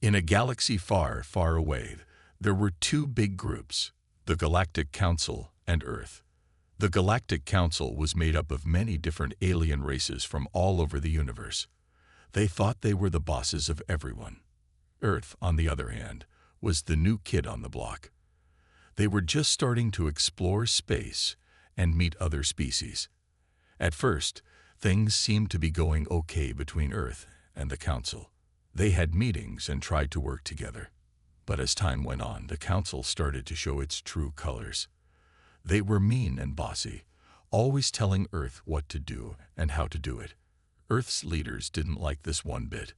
In a galaxy far, far away, there were two big groups, the Galactic Council and Earth. The Galactic Council was made up of many different alien races from all over the universe. They thought they were the bosses of everyone. Earth, on the other hand, was the new kid on the block. They were just starting to explore space and meet other species. At first, things seemed to be going okay between Earth and the Council. They had meetings and tried to work together. But as time went on, the Council started to show its true colors. They were mean and bossy, always telling Earth what to do and how to do it. Earth's leaders didn't like this one bit.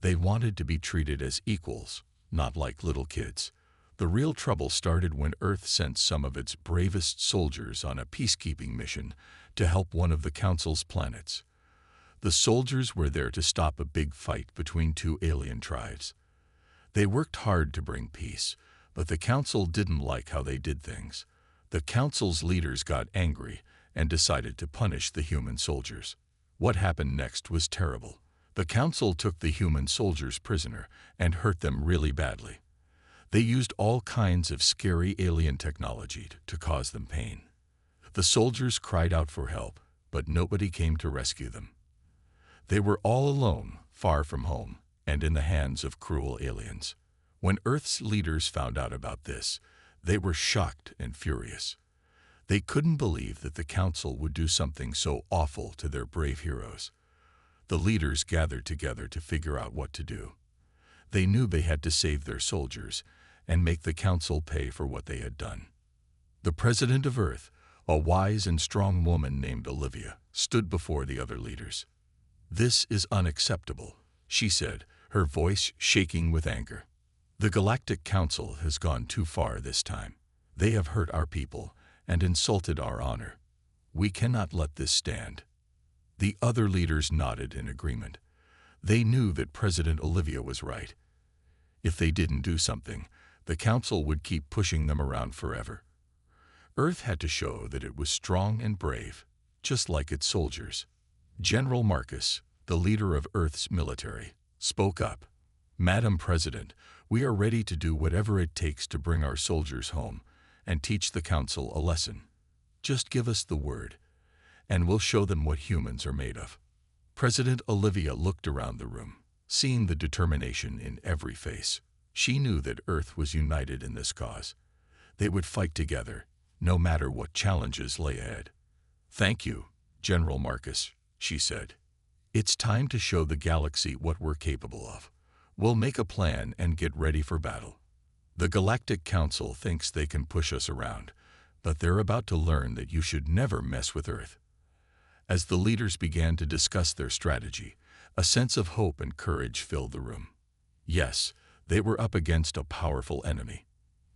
They wanted to be treated as equals, not like little kids. The real trouble started when Earth sent some of its bravest soldiers on a peacekeeping mission to help one of the Council's planets. The soldiers were there to stop a big fight between two alien tribes. They worked hard to bring peace, but the Council didn't like how they did things. The Council's leaders got angry and decided to punish the human soldiers. What happened next was terrible. The Council took the human soldiers prisoner and hurt them really badly. They used all kinds of scary alien technology to cause them pain. The soldiers cried out for help, but nobody came to rescue them. They were all alone, far from home, and in the hands of cruel aliens. When Earth's leaders found out about this, they were shocked and furious. They couldn't believe that the Council would do something so awful to their brave heroes. The leaders gathered together to figure out what to do. They knew they had to save their soldiers and make the Council pay for what they had done. The President of Earth, a wise and strong woman named Olivia, stood before the other leaders. "This is unacceptable," she said, her voice shaking with anger. "The Galactic Council has gone too far this time. They have hurt our people and insulted our honor. We cannot let this stand." The other leaders nodded in agreement. They knew that President Olivia was right. If they didn't do something, the Council would keep pushing them around forever. Earth had to show that it was strong and brave, just like its soldiers. General Marcus, the leader of Earth's military, spoke up. "Madam President, we are ready to do whatever it takes to bring our soldiers home and teach the Council a lesson. Just give us the word, and we'll show them what humans are made of." President Olivia looked around the room, seeing the determination in every face. She knew that Earth was united in this cause. They would fight together, no matter what challenges lay ahead. "Thank you, General Marcus," she said. "It's time to show the galaxy what we're capable of. We'll make a plan and get ready for battle. The Galactic Council thinks they can push us around, but they're about to learn that you should never mess with Earth." As the leaders began to discuss their strategy, a sense of hope and courage filled the room. Yes, they were up against a powerful enemy.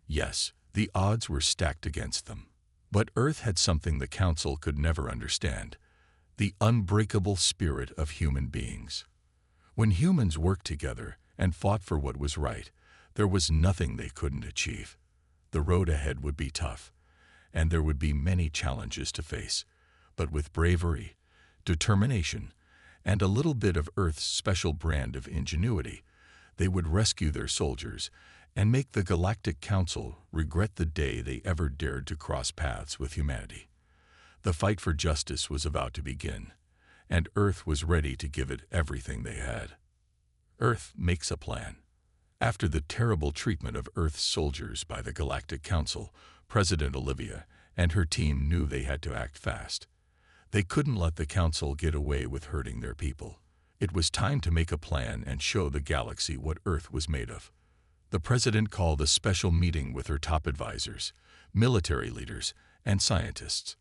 Yes, the odds were stacked against them. But Earth had something the Council could never understand: the unbreakable spirit of human beings. When humans worked together and fought for what was right, there was nothing they couldn't achieve. The road ahead would be tough, and there would be many challenges to face. But with bravery, determination, and a little bit of Earth's special brand of ingenuity, they would rescue their soldiers and make the Galactic Council regret the day they ever dared to cross paths with humanity. The fight for justice was about to begin, and Earth was ready to give it everything they had. Earth makes a plan. After the terrible treatment of Earth's soldiers by the Galactic Council, President Olivia and her team knew they had to act fast. They couldn't let the Council get away with hurting their people. It was time to make a plan and show the galaxy what Earth was made of. The President called a special meeting with her top advisors, military leaders, and scientists.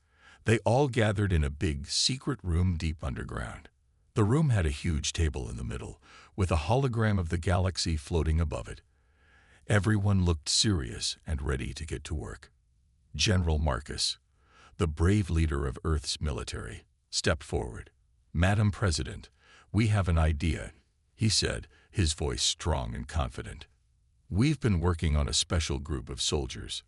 They all gathered in a big, secret room deep underground. The room had a huge table in the middle, with a hologram of the galaxy floating above it. Everyone looked serious and ready to get to work. General Marcus, the brave leader of Earth's military, stepped forward. "Madam President, we have an idea," he said, his voice strong and confident. "We've been working on a special group of soldiers,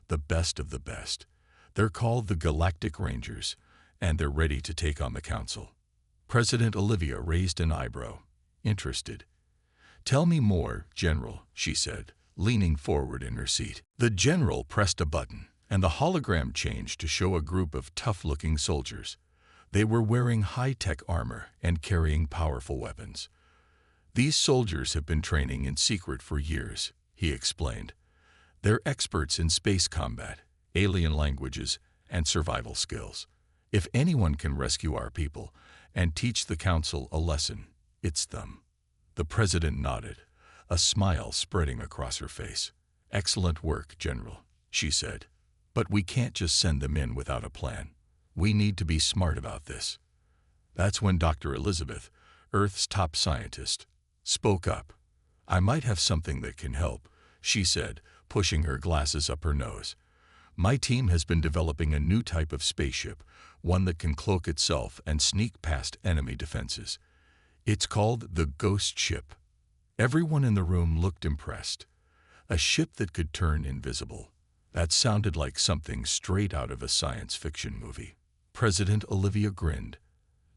the best of the best. They're called the Galactic Rangers, and they're ready to take on the Council." President Olivia raised an eyebrow, interested. "Tell me more, General," she said, leaning forward in her seat. The general pressed a button, and the hologram changed to show a group of tough-looking soldiers. They were wearing high-tech armor and carrying powerful weapons. "These soldiers have been training in secret for years," he explained. "They're experts in space combat, alien languages, and survival skills. If anyone can rescue our people and teach the Council a lesson, it's them." The president nodded, a smile spreading across her face. "Excellent work, General," she said. "But we can't just send them in without a plan. We need to be smart about this." That's when Dr. Elizabeth, Earth's top scientist, spoke up. "I might have something that can help," she said, pushing her glasses up her nose. "My team has been developing a new type of spaceship, one that can cloak itself and sneak past enemy defenses. It's called the Ghost Ship." Everyone in the room looked impressed. A ship that could turn invisible. That sounded like something straight out of a science fiction movie. President Olivia grinned.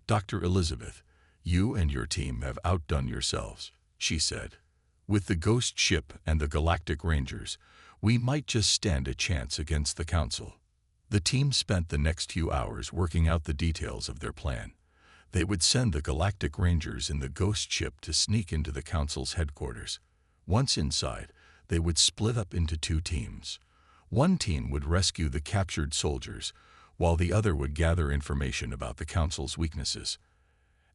"Dr. Elizabeth, you and your team have outdone yourselves," she said. "With the Ghost Ship and the Galactic Rangers, we might just stand a chance against the Council." The team spent the next few hours working out the details of their plan. They would send the Galactic Rangers in the Ghost Ship to sneak into the Council's headquarters. Once inside, they would split up into two teams. One team would rescue the captured soldiers, while the other would gather information about the Council's weaknesses.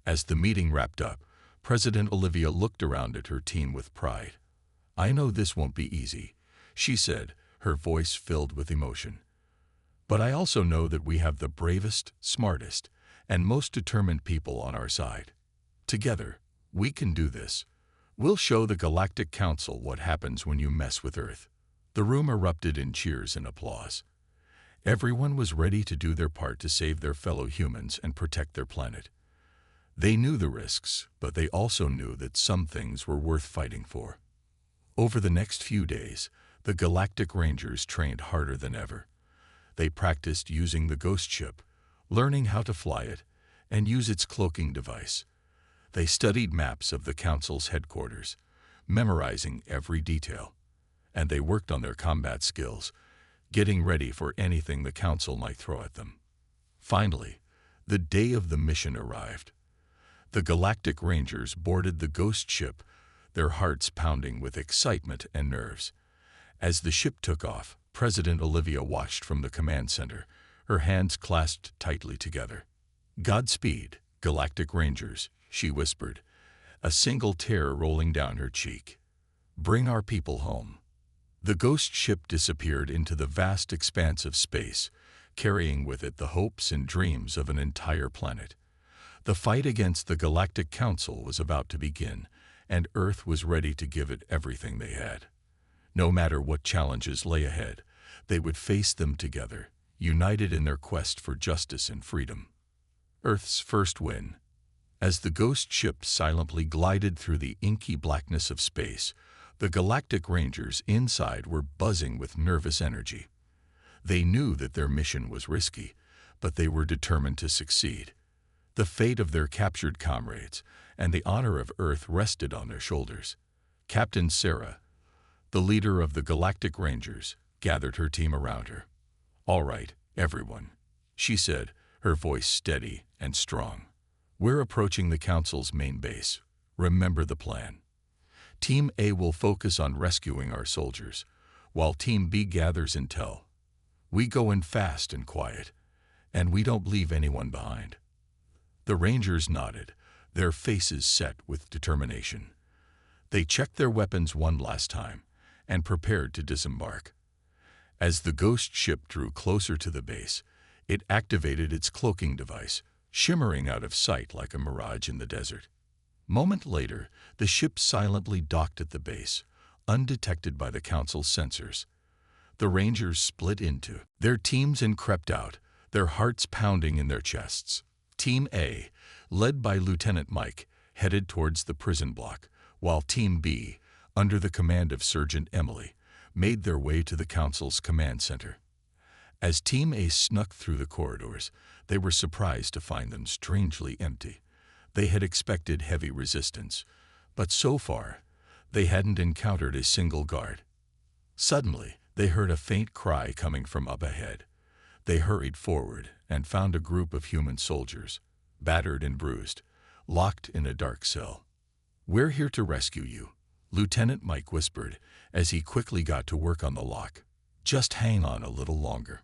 As the meeting wrapped up, President Olivia looked around at her team with pride. "I know this won't be easy," she said, her voice filled with emotion. "But I also know that we have the bravest, smartest, and most determined people on our side. Together, we can do this. We'll show the Galactic Council what happens when you mess with Earth." The room erupted in cheers and applause. Everyone was ready to do their part to save their fellow humans and protect their planet. They knew the risks, but they also knew that some things were worth fighting for. Over the next few days, the Galactic Rangers trained harder than ever. They practiced using the Ghost Ship, learning how to fly it, and use its cloaking device. They studied maps of the Council's headquarters, memorizing every detail. And they worked on their combat skills, getting ready for anything the Council might throw at them. Finally, the day of the mission arrived. The Galactic Rangers boarded the Ghost Ship, their hearts pounding with excitement and nerves. As the ship took off, President Olivia watched from the command center, her hands clasped tightly together. "Godspeed, Galactic Rangers," she whispered, a single tear rolling down her cheek. "Bring our people home." The Ghost Ship disappeared into the vast expanse of space, carrying with it the hopes and dreams of an entire planet. The fight against the Galactic Council was about to begin, and Earth was ready to give it everything they had. No matter what challenges lay ahead, they would face them together, united in their quest for justice and freedom. Earth's first win. As the Ghost Ship silently glided through the inky blackness of space, the Galactic Rangers inside were buzzing with nervous energy. They knew that their mission was risky, but they were determined to succeed. The fate of their captured comrades and the honor of Earth rested on their shoulders. Captain Sarah, the leader of the Galactic Rangers, gathered her team around her. "All right, everyone," she said, her voice steady and strong. "We're approaching the Council's main base. Remember the plan. Team A will focus on rescuing our soldiers, while Team B gathers intel. We go in fast and quiet, and we don't leave anyone behind." The Rangers nodded, their faces set with determination. They checked their weapons one last time and prepared to disembark. As the Ghost Ship drew closer to the base, it activated its cloaking device, shimmering out of sight like a mirage in the desert. Moment later, the ship silently docked at the base, undetected by the Council's sensors. The Rangers split into their teams and crept out, their hearts pounding in their chests. Team A, led by Lieutenant Mike, headed towards the prison block, while Team B, under the command of Sergeant Emily, made their way to the Council's command center. As Team A snuck through the corridors, they were surprised to find them strangely empty. They had expected heavy resistance, but so far, They hadn't encountered a single guard. Suddenly, they heard a faint cry coming from up ahead. They hurried forward and found a group of human soldiers, battered and bruised, locked in a dark cell. "We're here to rescue you," Lieutenant Mike whispered as he quickly got to work on the lock. "Just hang on a little longer."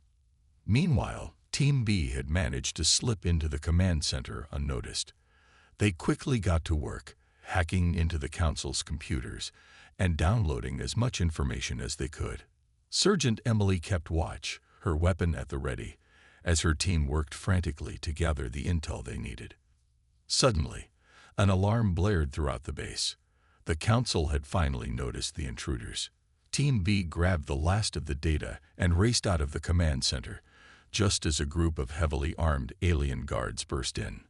Meanwhile, Team B had managed to slip into the command center unnoticed. They quickly got to work, hacking into the Council's computers and downloading as much information as they could. Sergeant Emily kept watch, her weapon at the ready, as her team worked frantically to gather the intel they needed. Suddenly, an alarm blared throughout the base. The Council had finally noticed the intruders. Team B grabbed the last of the data and raced out of the command center, just as a group of heavily armed alien guards burst in.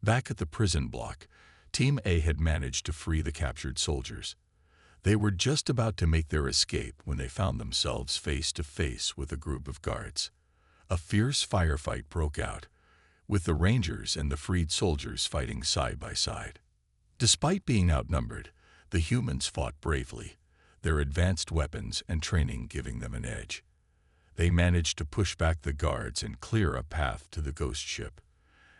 Back at the prison block, Team A had managed to free the captured soldiers. They were just about to make their escape when they found themselves face to face with a group of guards. A fierce firefight broke out, with the Rangers and the freed soldiers fighting side by side. Despite being outnumbered, the humans fought bravely, their advanced weapons and training giving them an edge. They managed to push back the guards and clear a path to the ghost ship.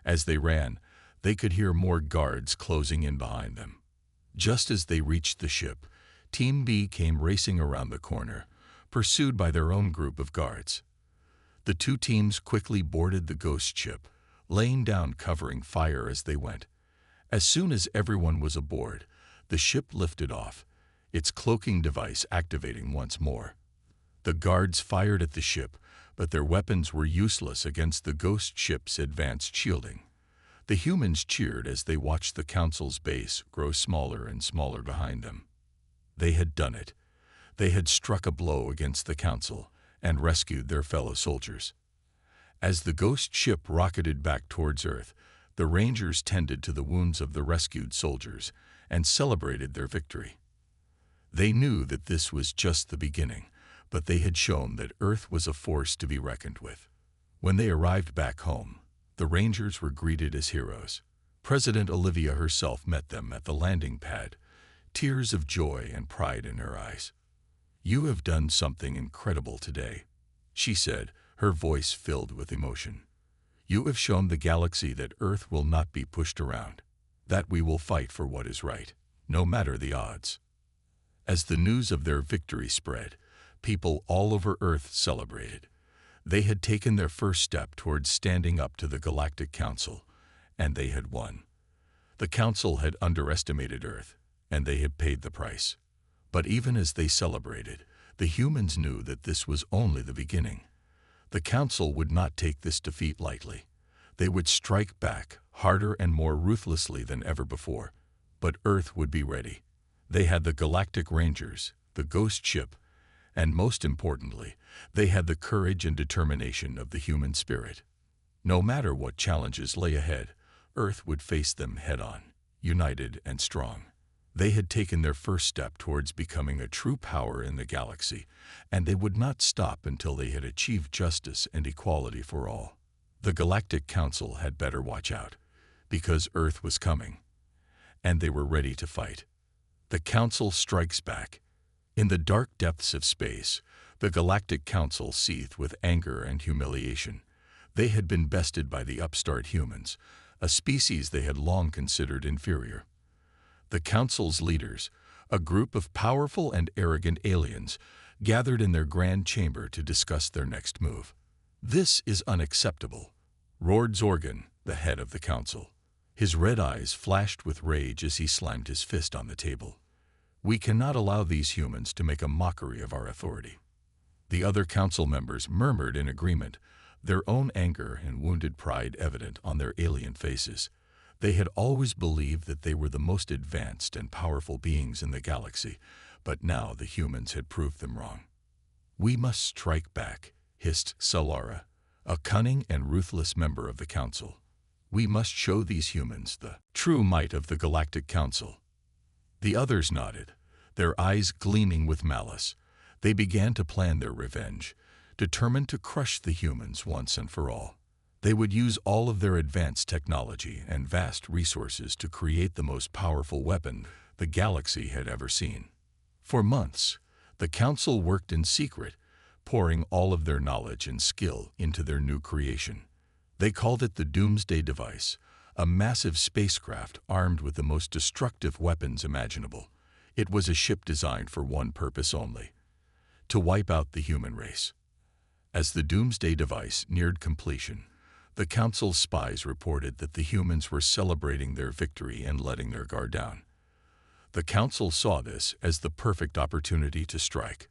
As they ran, they could hear more guards closing in behind them. Just as they reached the ship, Team B came racing around the corner, pursued by their own group of guards. The two teams quickly boarded the ghost ship, laying down covering fire as they went. As soon as everyone was aboard, the ship lifted off, its cloaking device activating once more. The guards fired at the ship, but their weapons were useless against the ghost ship's advanced shielding. The humans cheered as they watched the Council's base grow smaller and smaller behind them. They had done it. They had struck a blow against the Council and rescued their fellow soldiers. As the ghost ship rocketed back towards Earth, the Rangers tended to the wounds of the rescued soldiers and celebrated their victory. They knew that this was just the beginning, but they had shown that Earth was a force to be reckoned with. When they arrived back home, the Rangers were greeted as heroes. President Olivia herself met them at the landing pad, tears of joy and pride in her eyes. "You have done something incredible today," she said, her voice filled with emotion. "You have shown the galaxy that Earth will not be pushed around, that we will fight for what is right, no matter the odds." As the news of their victory spread, people all over Earth celebrated. They had taken their first step towards standing up to the Galactic Council, and they had won. The Council had underestimated Earth, and they had paid the price. But even as they celebrated, the humans knew that this was only the beginning. The Council would not take this defeat lightly. They would strike back, harder and more ruthlessly than ever before. But Earth would be ready. They had the Galactic Rangers, the ghost ship, and most importantly, they had the courage and determination of the human spirit. No matter what challenges lay ahead, Earth would face them head-on, united and strong. They had taken their first step towards becoming a true power in the galaxy, and they would not stop until they had achieved justice and equality for all. The Galactic Council had better watch out, because Earth was coming, and they were ready to fight. The Council strikes back. In the dark depths of space, the Galactic Council seethed with anger and humiliation. They had been bested by the upstart humans, a species they had long considered inferior. The Council's leaders, a group of powerful and arrogant aliens, gathered in their grand chamber to discuss their next move. "This is unacceptable," roared Zorgan, the head of the Council. His red eyes flashed with rage as he slammed his fist on the table. "We cannot allow these humans to make a mockery of our authority." The other Council members murmured in agreement, their own anger and wounded pride evident on their alien faces. They had always believed that they were the most advanced and powerful beings in the galaxy, but now the humans had proved them wrong. "We must strike back," hissed Solara, a cunning and ruthless member of the Council. "We must show these humans the true might of the Galactic Council." The others nodded, their eyes gleaming with malice. They began to plan their revenge, determined to crush the humans once and for all. They would use all of their advanced technology and vast resources to create the most powerful weapon the galaxy had ever seen. For months, the Council worked in secret, pouring all of their knowledge and skill into their new creation. They called it the Doomsday Device, a massive spacecraft armed with the most destructive weapons imaginable. It was a ship designed for one purpose only: to wipe out the human race. As the Doomsday Device neared completion, the Council's spies reported that the humans were celebrating their victory and letting their guard down. The Council saw this as the perfect opportunity to strike.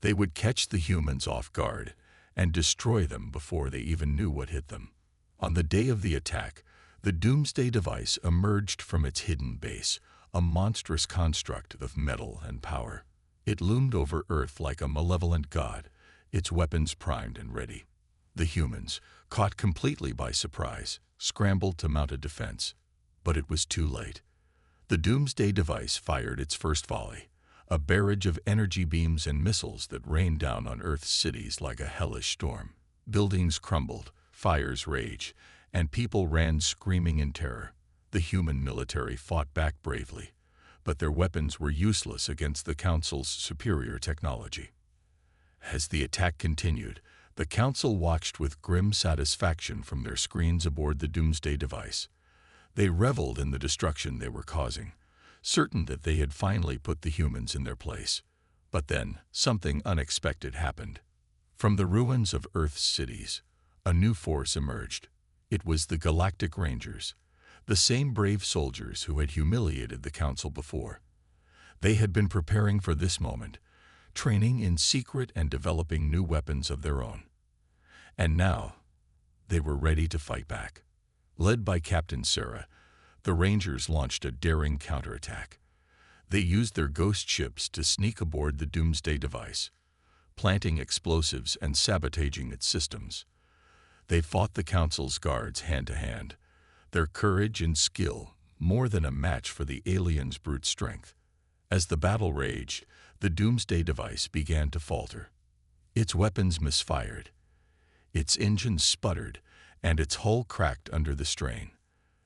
They would catch the humans off guard and destroy them before they even knew what hit them. On the day of the attack, the Doomsday Device emerged from its hidden base, a monstrous construct of metal and power. It loomed over Earth like a malevolent god, its weapons primed and ready. The humans, caught completely by surprise, scrambled to mount a defense. But it was too late. The Doomsday Device fired its first volley, a barrage of energy beams and missiles that rained down on Earth's cities like a hellish storm. Buildings crumbled, fires raged, and people ran screaming in terror. The human military fought back bravely, but their weapons were useless against the Council's superior technology. As the attack continued, the Council watched with grim satisfaction from their screens aboard the Doomsday Device. They reveled in the destruction they were causing, certain that they had finally put the humans in their place. But then, something unexpected happened. From the ruins of Earth's cities, a new force emerged. It was the Galactic Rangers, the same brave soldiers who had humiliated the Council before. They had been preparing for this moment, training in secret and developing new weapons of their own. And now, they were ready to fight back. Led by Captain Sarah, the Rangers launched a daring counterattack. They used their ghost ships to sneak aboard the Doomsday Device, planting explosives and sabotaging its systems. They fought the Council's guards hand to hand, their courage and skill more than a match for the aliens' brute strength. As the battle raged, the Doomsday Device began to falter. Its weapons misfired, its engines sputtered, and its hull cracked under the strain.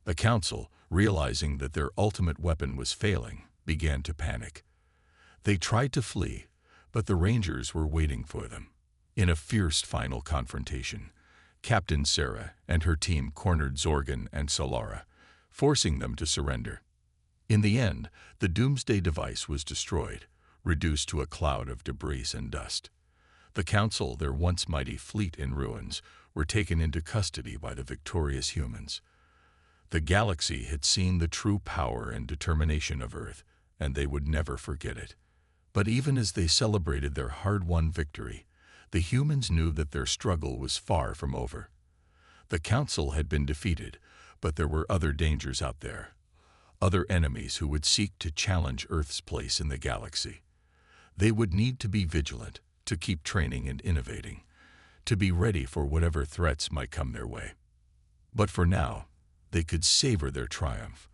The Council, realizing that their ultimate weapon was failing, began to panic. They tried to flee, but the Rangers were waiting for them. In a fierce final confrontation, Captain Sarah and her team cornered Zorgan and Solara, forcing them to surrender. In the end, the Doomsday Device was destroyed, reduced to a cloud of debris and dust. The Council, their once mighty fleet in ruins, were taken into custody by the victorious humans. The galaxy had seen the true power and determination of Earth, and they would never forget it. But even as they celebrated their hard-won victory, the humans knew that their struggle was far from over. The Council had been defeated, but there were other dangers out there, other enemies who would seek to challenge Earth's place in the galaxy. They would need to be vigilant, to keep training and innovating, to be ready for whatever threats might come their way. But for now, they could savor their triumph.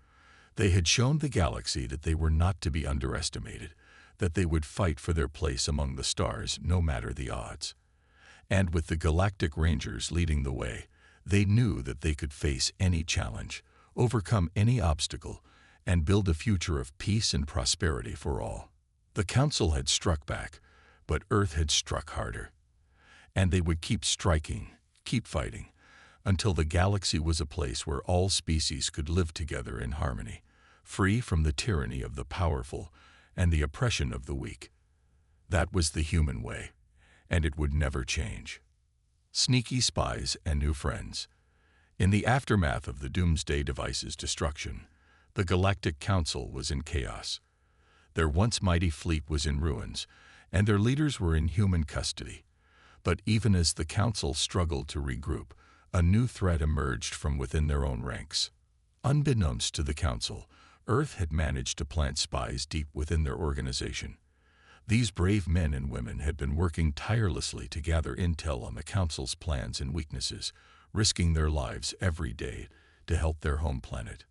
They had shown the galaxy that they were not to be underestimated, that they would fight for their place among the stars no matter the odds. And with the Galactic Rangers leading the way, they knew that they could face any challenge, overcome any obstacle, and build a future of peace and prosperity for all. The Council had struck back, but Earth had struck harder. And they would keep striking, keep fighting, until the galaxy was a place where all species could live together in harmony, free from the tyranny of the powerful and the oppression of the weak. That was the human way, and it would never change. Sneaky spies and new friends. In the aftermath of the Doomsday Device's destruction, the Galactic Council was in chaos. Their once mighty fleet was in ruins, and their leaders were in human custody. But even as the Council struggled to regroup, a new threat emerged from within their own ranks. Unbeknownst to the Council, Earth had managed to plant spies deep within their organization. These brave men and women had been working tirelessly to gather intel on the Council's plans and weaknesses, risking their lives every day to help their home planet.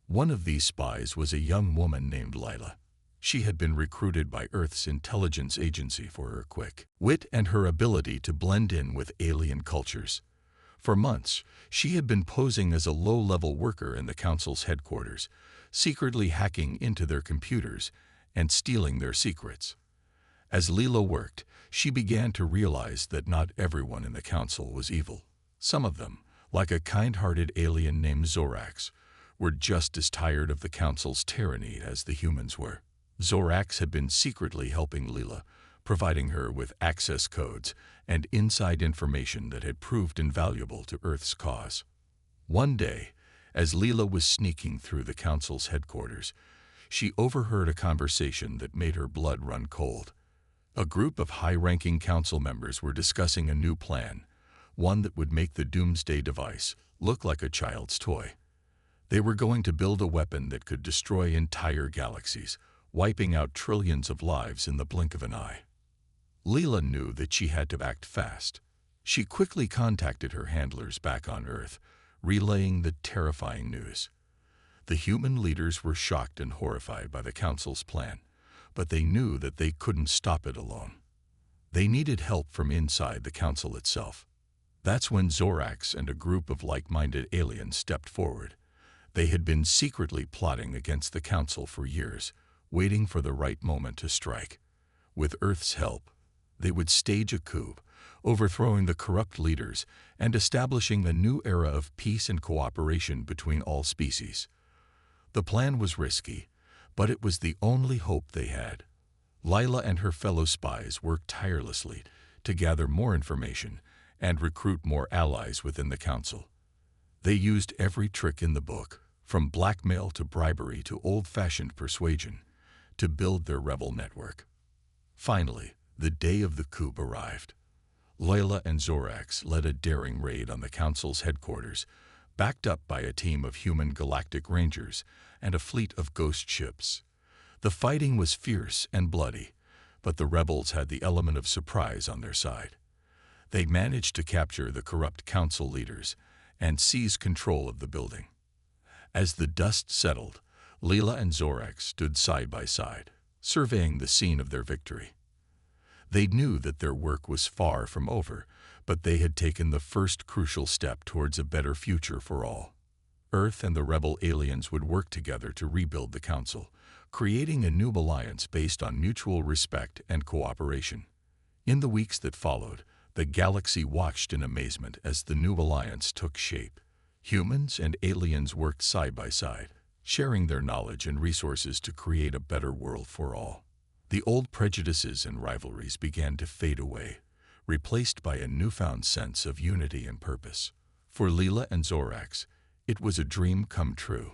One of these spies was a young woman named Lila. She had been recruited by Earth's intelligence agency for her quick wit and her ability to blend in with alien cultures. For months, she had been posing as a low-level worker in the Council's headquarters, secretly hacking into their computers and stealing their secrets. As Leela worked, she began to realize that not everyone in the council was evil. Some of them, like a kind-hearted alien named Zorax, were just as tired of the council's tyranny as the humans were. Zorax had been secretly helping Leela, providing her with access codes and inside information that had proved invaluable to Earth's cause. One day, as Leela was sneaking through the council's headquarters, she overheard a conversation that made her blood run cold. A group of high-ranking council members were discussing a new plan, one that would make the Doomsday device look like a child's toy. They were going to build a weapon that could destroy entire galaxies, wiping out trillions of lives in the blink of an eye. Leela knew that she had to act fast. She quickly contacted her handlers back on Earth, relaying the terrifying news. The human leaders were shocked and horrified by the council's plan, but they knew that they couldn't stop it alone. They needed help from inside the council itself. That's when Zorax and a group of like-minded aliens stepped forward. They had been secretly plotting against the council for years, waiting for the right moment to strike. With Earth's help, they would stage a coup, overthrowing the corrupt leaders and establishing a new era of peace and cooperation between all species. The plan was risky, but it was the only hope they had. Lila and her fellow spies worked tirelessly to gather more information and recruit more allies within the council. They used every trick in the book, from blackmail to bribery to old-fashioned persuasion, to build their rebel network. Finally, the day of the coup arrived. Lila and Zorax led a daring raid on the council's headquarters, backed up by a team of human Galactic Rangers and a fleet of ghost ships. The fighting was fierce and bloody, but the rebels had the element of surprise on their side. They managed to capture the corrupt council leaders and seize control of the building. As the dust settled, Leela and Zorax stood side by side, surveying the scene of their victory. They knew that their work was far from over, but they had taken the first crucial step towards a better future for all. Earth and the rebel aliens would work together to rebuild the council, creating a new alliance based on mutual respect and cooperation. In the weeks that followed, the galaxy watched in amazement as the new alliance took shape. Humans and aliens worked side by side, sharing their knowledge and resources to create a better world for all. The old prejudices and rivalries began to fade away, replaced by a newfound sense of unity and purpose. For Leela and Zorax, it was a dream come true.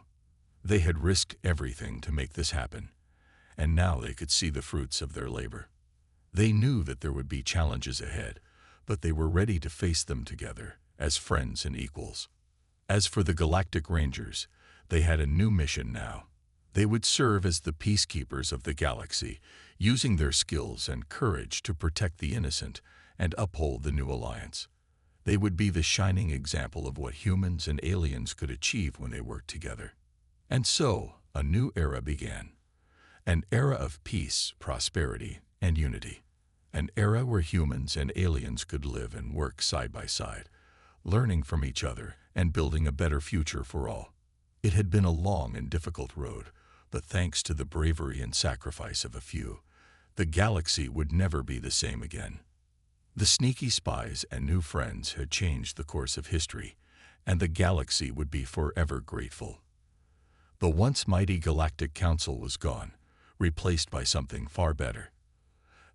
They had risked everything to make this happen, and now they could see the fruits of their labor. They knew that there would be challenges ahead, but they were ready to face them together, as friends and equals. As for the Galactic Rangers, they had a new mission now. They would serve as the peacekeepers of the galaxy, using their skills and courage to protect the innocent and uphold the new alliance. They would be the shining example of what humans and aliens could achieve when they worked together. And so, a new era began. An era of peace, prosperity, and unity. An era where humans and aliens could live and work side by side, learning from each other and building a better future for all. It had been a long and difficult road, but thanks to the bravery and sacrifice of a few, the galaxy would never be the same again. The sneaky spies and new friends had changed the course of history, and the galaxy would be forever grateful. The once mighty Galactic Council was gone, replaced by something far better.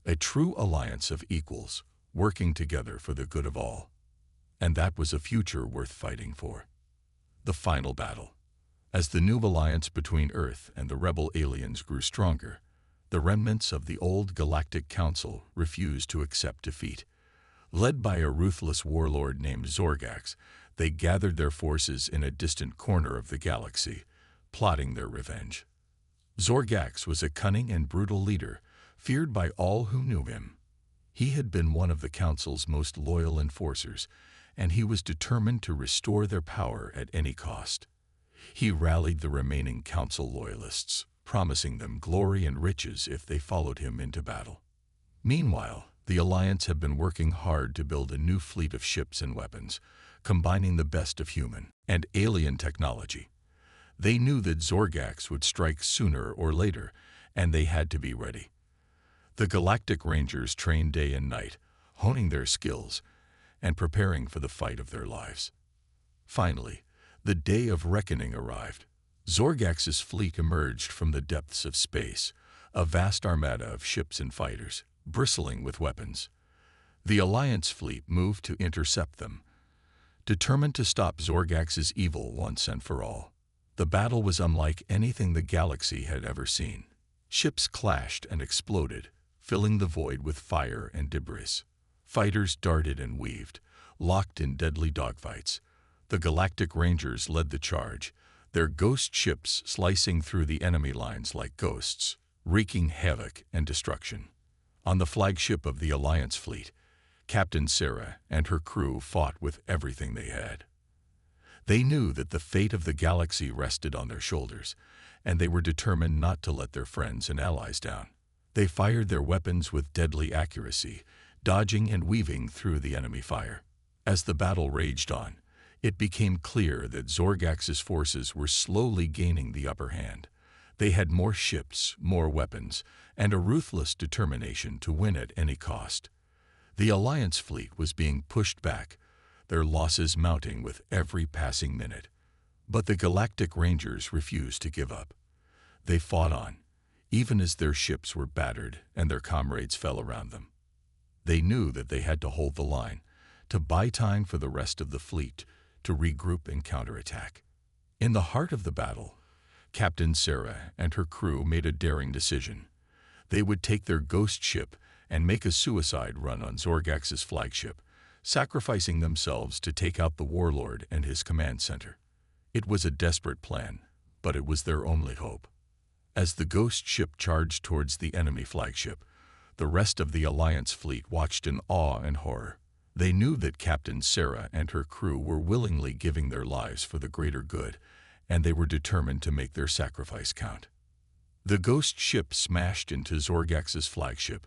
A true alliance of equals, working together for the good of all. And that was a future worth fighting for. The final battle. As the new alliance between Earth and the rebel aliens grew stronger, the remnants of the old Galactic Council refused to accept defeat. Led by a ruthless warlord named Zorax, they gathered their forces in a distant corner of the galaxy, plotting their revenge. Zorax was a cunning and brutal leader, feared by all who knew him. He had been one of the Council's most loyal enforcers, and he was determined to restore their power at any cost. He rallied the remaining Council loyalists, promising them glory and riches if they followed him into battle. Meanwhile, the Alliance had been working hard to build a new fleet of ships and weapons, combining the best of human and alien technology. They knew that Zorax would strike sooner or later, and they had to be ready. The Galactic Rangers trained day and night, honing their skills and preparing for the fight of their lives. Finally, the day of reckoning arrived. Zorgax's fleet emerged from the depths of space, a vast armada of ships and fighters, bristling with weapons. The Alliance fleet moved to intercept them, determined to stop Zorgax's evil once and for all. The battle was unlike anything the galaxy had ever seen. Ships clashed and exploded, filling the void with fire and debris. Fighters darted and weaved, locked in deadly dogfights. The Galactic Rangers led the charge, their ghost ships slicing through the enemy lines like ghosts, wreaking havoc and destruction. On the flagship of the Alliance fleet, Captain Sarah and her crew fought with everything they had. They knew that the fate of the galaxy rested on their shoulders, and they were determined not to let their friends and allies down. They fired their weapons with deadly accuracy, dodging and weaving through the enemy fire. As the battle raged on, it became clear that Zorgax's forces were slowly gaining the upper hand. They had more ships, more weapons, and a ruthless determination to win at any cost. The Alliance fleet was being pushed back, their losses mounting with every passing minute. But the Galactic Rangers refused to give up. They fought on, even as their ships were battered and their comrades fell around them. They knew that they had to hold the line, to buy time for the rest of the fleet to regroup and counterattack. In the heart of the battle, Captain Sarah and her crew made a daring decision. They would take their ghost ship and make a suicide run on Zorgax's flagship, sacrificing themselves to take out the warlord and his command center. It was a desperate plan, but it was their only hope. As the ghost ship charged towards the enemy flagship, the rest of the Alliance fleet watched in awe and horror. They knew that Captain Sarah and her crew were willingly giving their lives for the greater good, and they were determined to make their sacrifice count. The ghost ship smashed into Zorgax's flagship,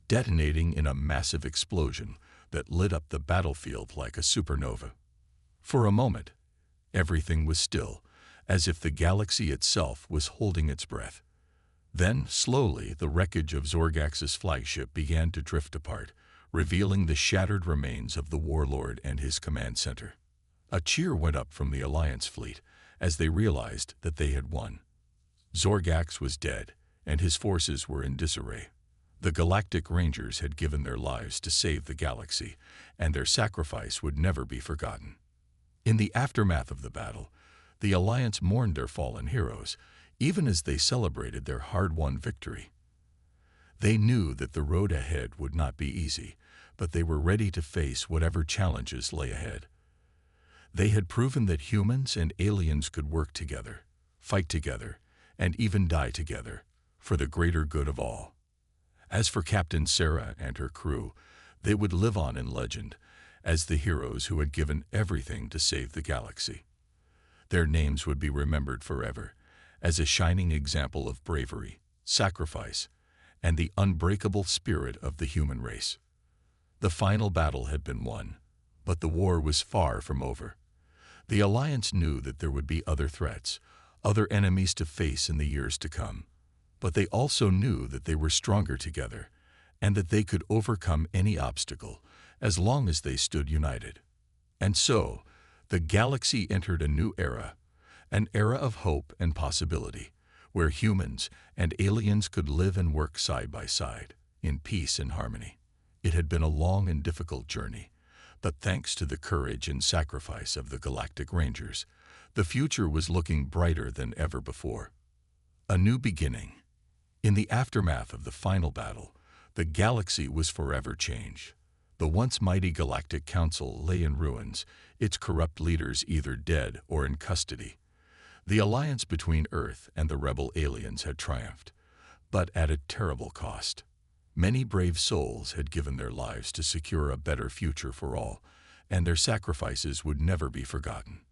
detonating in a massive explosion that lit up the battlefield like a supernova. For a moment, everything was still, as if the galaxy itself was holding its breath. Then, slowly, the wreckage of Zorgax's flagship began to drift apart, revealing the shattered remains of the warlord and his command center. A cheer went up from the Alliance fleet as they realized that they had won. Zorgax was dead, and his forces were in disarray. The Galactic Rangers had given their lives to save the galaxy, and their sacrifice would never be forgotten. In the aftermath of the battle, the Alliance mourned their fallen heroes, even as they celebrated their hard-won victory. They knew that the road ahead would not be easy, but they were ready to face whatever challenges lay ahead. They had proven that humans and aliens could work together, fight together, and even die together, for the greater good of all. As for Captain Sarah and her crew, they would live on in legend as the heroes who had given everything to save the galaxy. Their names would be remembered forever as a shining example of bravery, sacrifice, and the unbreakable spirit of the human race. The final battle had been won, but the war was far from over. The Alliance knew that there would be other threats, other enemies to face in the years to come. But they also knew that they were stronger together, and that they could overcome any obstacle as long as they stood united. And so, the galaxy entered a new era, an era of hope and possibility, where humans and aliens could live and work side by side, in peace and harmony. It had been a long and difficult journey, but thanks to the courage and sacrifice of the Galactic Rangers, the future was looking brighter than ever before. A new beginning. In the aftermath of the final battle, the galaxy was forever changed. The once mighty Galactic Council lay in ruins, its corrupt leaders either dead or in custody. The alliance between Earth and the rebel aliens had triumphed, but at a terrible cost. Many brave souls had given their lives to secure a better future for all, and their sacrifices would never be forgotten.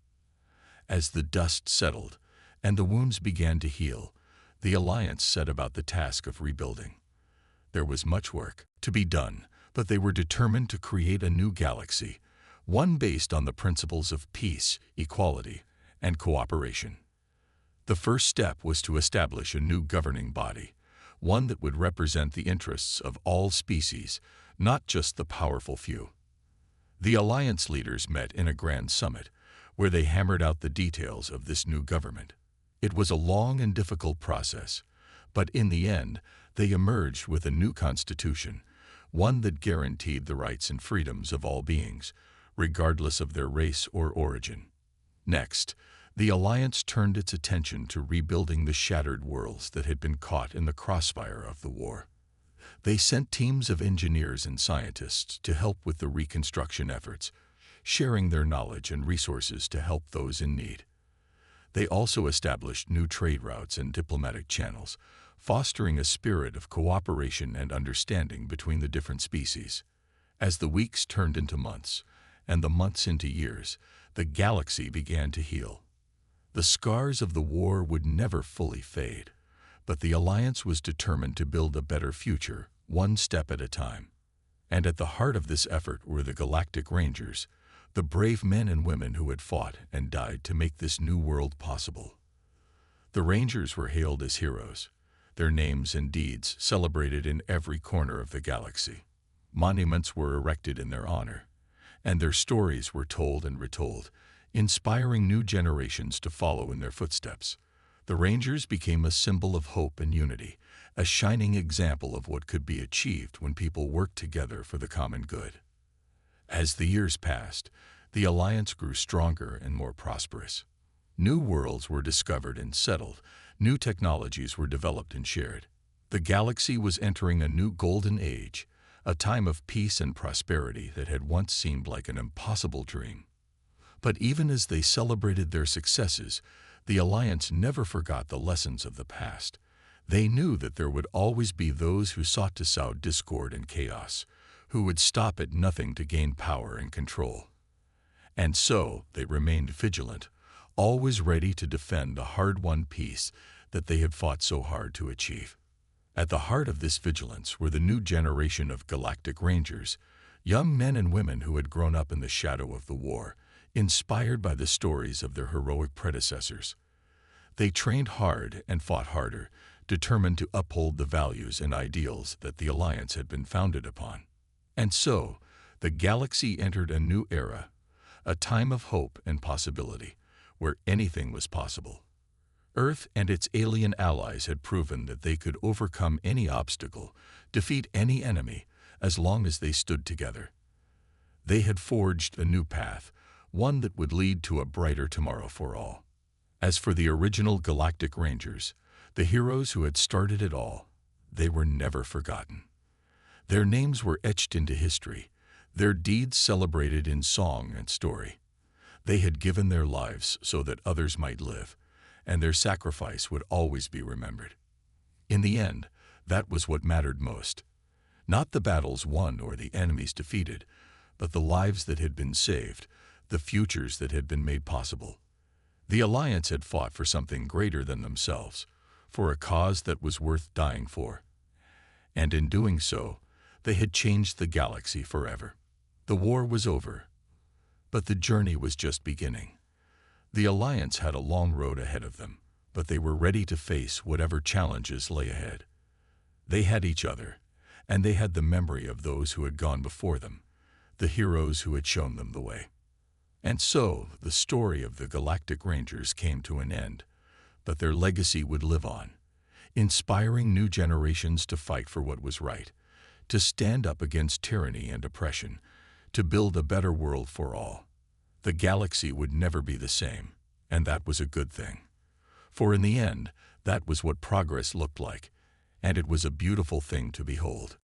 As the dust settled and the wounds began to heal, the Alliance set about the task of rebuilding. There was much work to be done, but they were determined to create a new galaxy, one based on the principles of peace, equality, and cooperation. The first step was to establish a new governing body, one that would represent the interests of all species, not just the powerful few. The Alliance leaders met in a grand summit, where they hammered out the details of this new government. It was a long and difficult process, but in the end, they emerged with a new constitution, one that guaranteed the rights and freedoms of all beings, regardless of their race or origin. Next, the Alliance turned its attention to rebuilding the shattered worlds that had been caught in the crossfire of the war. They sent teams of engineers and scientists to help with the reconstruction efforts, sharing their knowledge and resources to help those in need. They also established new trade routes and diplomatic channels, fostering a spirit of cooperation and understanding between the different species. As the weeks turned into months, and the months into years, the galaxy began to heal. The scars of the war would never fully fade, but the Alliance was determined to build a better future, one step at a time. And at the heart of this effort were the Galactic Rangers, the brave men and women who had fought and died to make this new world possible. The Rangers were hailed as heroes, their names and deeds celebrated in every corner of the galaxy. Monuments were erected in their honor, and their stories were told and retold, inspiring new generations to follow in their footsteps. The Rangers became a symbol of hope and unity, a shining example of what could be achieved when people worked together for the common good. As the years passed, the Alliance grew stronger and more prosperous. New worlds were discovered and settled, new technologies were developed and shared. The galaxy was entering a new golden age, a time of peace and prosperity that had once seemed like an impossible dream. But even as they celebrated their successes, the Alliance never forgot the lessons of the past. They knew that there would always be those who sought to sow discord and chaos, who would stop at nothing to gain power and control. And so they remained vigilant, always ready to defend the hard-won peace that they had fought so hard to achieve. At the heart of this vigilance were the new generation of Galactic Rangers, young men and women who had grown up in the shadow of the war, inspired by the stories of their heroic predecessors. They trained hard and fought harder, determined to uphold the values and ideals that the Alliance had been founded upon. And so, the galaxy entered a new era, a time of hope and possibility, where anything was possible. Earth and its alien allies had proven that they could overcome any obstacle, defeat any enemy, as long as they stood together. They had forged a new path, one that would lead to a brighter tomorrow for all. As for the original Galactic Rangers, the heroes who had started it all, they were never forgotten. Their names were etched into history, their deeds celebrated in song and story. They had given their lives so that others might live, and their sacrifice would always be remembered. In the end, that was what mattered most. Not the battles won or the enemies defeated, but the lives that had been saved, the futures that had been made possible. The Alliance had fought for something greater than themselves, for a cause that was worth dying for. And in doing so, they had changed the galaxy forever. The war was over, but the journey was just beginning. The Alliance had a long road ahead of them, but they were ready to face whatever challenges lay ahead. They had each other, and they had the memory of those who had gone before them, the heroes who had shown them the way. And so, the story of the Galactic Rangers came to an end, but their legacy would live on, inspiring new generations to fight for what was right, to stand up against tyranny and oppression, to build a better world for all. The galaxy would never be the same, and that was a good thing. For in the end, that was what progress looked like, and it was a beautiful thing to behold.